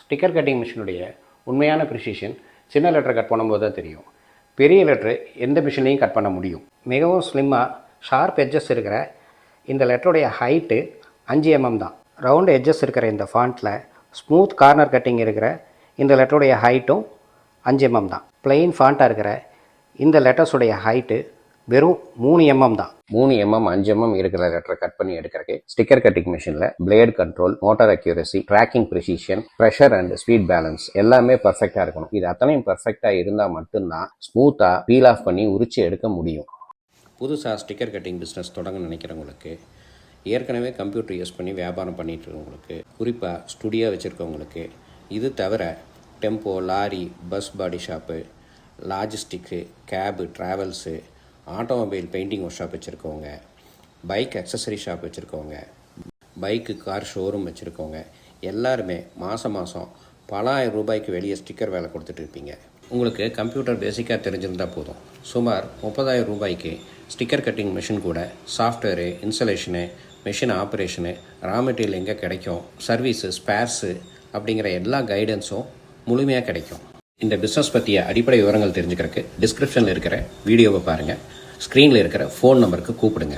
Sticker cutting மிஷினுடைய உண்மையான precision சின்ன letter cut பண்ணும்போது தான் தெரியும். பெரிய லெட்ரு எந்த மிஷின்லையும் கட் பண்ண முடியும். மிகவும் ஸ்லிம்மாக ஷார்ப் எட்ஜஸ் இருக்கிற இந்த லெட்டருடைய ஹைட்டு 5 mm தான். ரவுண்ட் எட்ஜஸ் இருக்கிற இந்த ஃபாண்ட்டில் ஸ்மூத் கார்னர் கட்டிங் இருக்கிற இந்த லெட்டருடைய ஹைட்டும் 5 mm தான். பிளெயின் ஃபாண்ட்டாக இருக்கிற இந்த லெட்டர்ஸுடைய ஹைட்டு வெறும் 3 mm தான். 3 mm 5 mm இருக்கிற லெட்டரை கட் பண்ணி எடுக்கிறதுக்கு ஸ்டிக்கர் கட்டிங் மிஷினில் blade control, motor accuracy, tracking precision, pressure and speed balance எல்லாமே பர்ஃபெக்டாக இருக்கணும். இது அத்தனையும் பர்ஃபெக்டாக இருந்தால் மட்டும்தான் ஸ்மூத்தாக பீல் ஆஃப் பண்ணி உரிச்சு எடுக்க முடியும். புதுசாக ஸ்டிக்கர் கட்டிங் பிஸ்னஸ் தொடங்க நினைக்கிறவங்களுக்கு, ஏற்கனவே கம்ப்யூட்டர் யூஸ் பண்ணி வியாபாரம் பண்ணிகிட்டு இருக்கவங்களுக்கு, குறிப்பாக ஸ்டுடியோ வச்சுருக்கவங்களுக்கு, இது தவிர tempo, lorry, bus body shop, logistic, cab, travels, automobile painting work shop வச்சுருக்கவங்க, பைக் அக்சசரி ஷாப் வச்சுருக்கவங்க, பைக்கு கார் ஷோரூம் வச்சுருக்கவங்க எல்லாருமே மாதம் பல ஆயிரம் ரூபாய்க்கு வெளியே ஸ்டிக்கர் வேலை கொடுத்துட்டு இருப்பீங்க. உங்களுக்கு கம்ப்யூட்டர் பேசிக்காக தெரிஞ்சிருந்தால் போதும். சுமார் 30,000 ரூபாய்க்கு ஸ்டிக்கர் கட்டிங் மிஷின் கூட software, installation, machine operation, raw material எங்கே கிடைக்கும், சர்வீஸு, ஸ்பேர்ஸு அப்படிங்கிற எல்லா கைடன்ஸும் முழுமையாக கிடைக்கும். இந்த பிஸ்னஸ் பற்றிய அடிப்படை விவரங்கள் தெரிஞ்சுக்கிறதுக்கு டிஸ்கிரிப்ஷனில் இருக்கிற வீடியோவை பாருங்கள். ஸ்க்ரீனில் இருக்கிற ஃபோன் நம்பருக்கு கூப்பிடுங்க.